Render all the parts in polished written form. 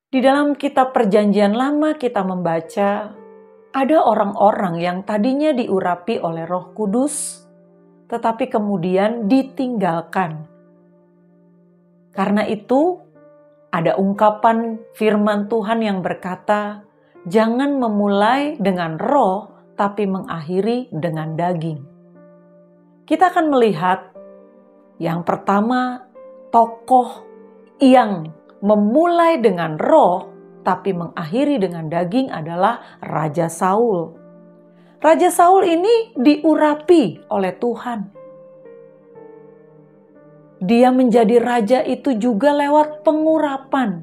Di dalam kitab Perjanjian Lama kita membaca, ada orang-orang yang tadinya diurapi oleh Roh Kudus, tetapi kemudian ditinggalkan. Karena itu, ada ungkapan firman Tuhan yang berkata, jangan memulai dengan roh, tapi mengakhiri dengan daging. Kita akan melihat yang pertama, tokoh yang memulai dengan roh, tapi mengakhiri dengan daging adalah Raja Saul. Raja Saul ini diurapi oleh Tuhan. Dia menjadi raja itu juga lewat pengurapan,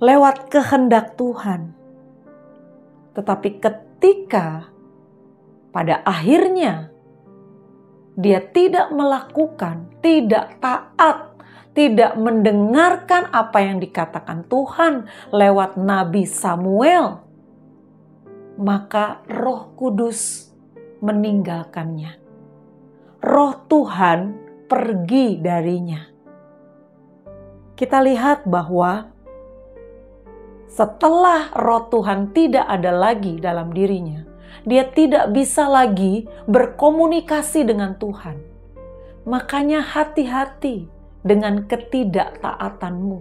lewat kehendak Tuhan. Tetapi ketika pada akhirnya dia tidak melakukan, tidak taat, tidak mendengarkan apa yang dikatakan Tuhan lewat Nabi Samuel, maka Roh Kudus meninggalkannya. Roh Tuhan pergi darinya. Kita lihat bahwa setelah Roh Tuhan tidak ada lagi dalam dirinya, dia tidak bisa lagi berkomunikasi dengan Tuhan. Makanya hati-hati dengan ketidaktaatanmu.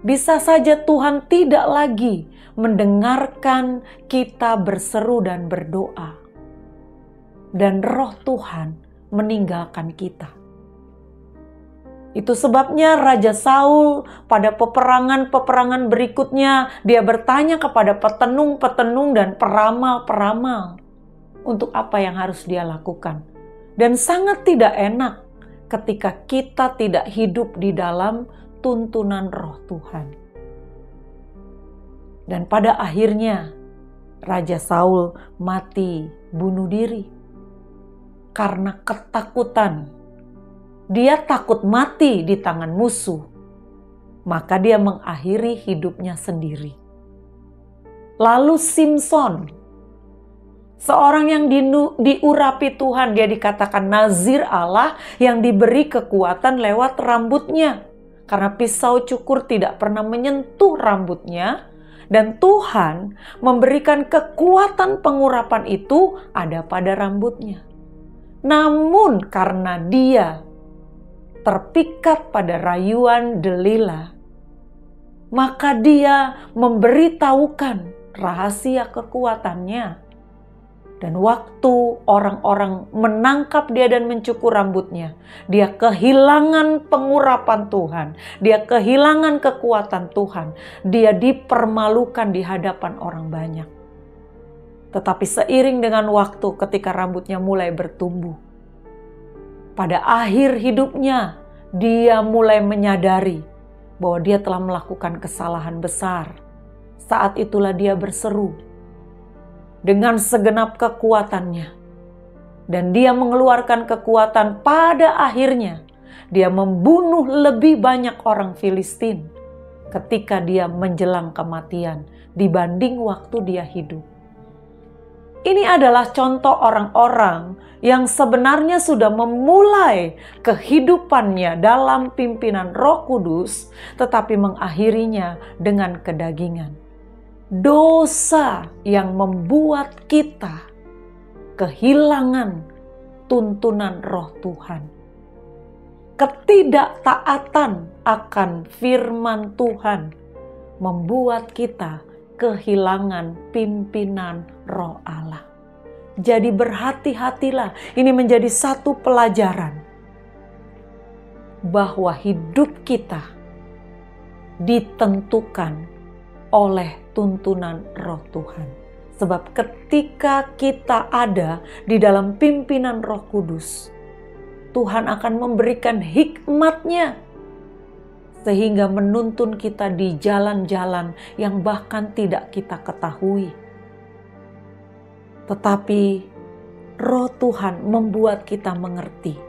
Bisa saja Tuhan tidak lagi mendengarkan kita berseru dan berdoa. Dan Roh Tuhan meninggalkan kita. Itu sebabnya Raja Saul pada peperangan-peperangan berikutnya dia bertanya kepada petenung-petenung dan peramal-peramal untuk apa yang harus dia lakukan. Dan sangat tidak enak ketika kita tidak hidup di dalam tuntunan Roh Tuhan. Dan pada akhirnya Raja Saul mati bunuh diri karena ketakutan. Dia takut mati di tangan musuh, maka dia mengakhiri hidupnya sendiri. Lalu Simson, seorang yang diurapi Tuhan, dia dikatakan nazir Allah yang diberi kekuatan lewat rambutnya. Karena pisau cukur tidak pernah menyentuh rambutnya, dan Tuhan memberikan kekuatan pengurapan itu ada pada rambutnya. Namun karena dia terpikat pada rayuan Delila, maka dia memberitahukan rahasia kekuatannya. Dan waktu orang-orang menangkap dia dan mencukur rambutnya, dia kehilangan pengurapan Tuhan, dia kehilangan kekuatan Tuhan, dia dipermalukan di hadapan orang banyak. Tetapi seiring dengan waktu ketika rambutnya mulai bertumbuh, pada akhir hidupnya, dia mulai menyadari bahwa dia telah melakukan kesalahan besar. Saat itulah dia berseru dengan segenap kekuatannya. Dan dia mengeluarkan kekuatan, pada akhirnya dia membunuh lebih banyak orang Filistin ketika dia menjelang kematian dibanding waktu dia hidup. Ini adalah contoh orang-orang yang sebenarnya sudah memulai kehidupannya dalam pimpinan Roh Kudus, tetapi mengakhirinya dengan kedagingan. Dosa yang membuat kita kehilangan tuntunan Roh Tuhan. Ketidaktaatan akan firman Tuhan membuat kita kehilangan pimpinan Roh Allah. Jadi berhati-hatilah, ini menjadi satu pelajaran bahwa hidup kita ditentukan oleh tuntunan Roh Tuhan. Sebab ketika kita ada di dalam pimpinan Roh Kudus, Tuhan akan memberikan hikmat-Nya sehingga menuntun kita di jalan-jalan yang bahkan tidak kita ketahui. Tetapi Roh Tuhan membuat kita mengerti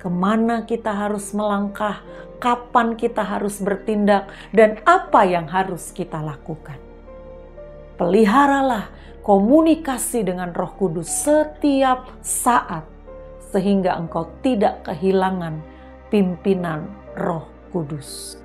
kemana kita harus melangkah, kapan kita harus bertindak, dan apa yang harus kita lakukan. Peliharalah komunikasi dengan Roh Kudus setiap saat, sehingga engkau tidak kehilangan pimpinan Roh Kudus.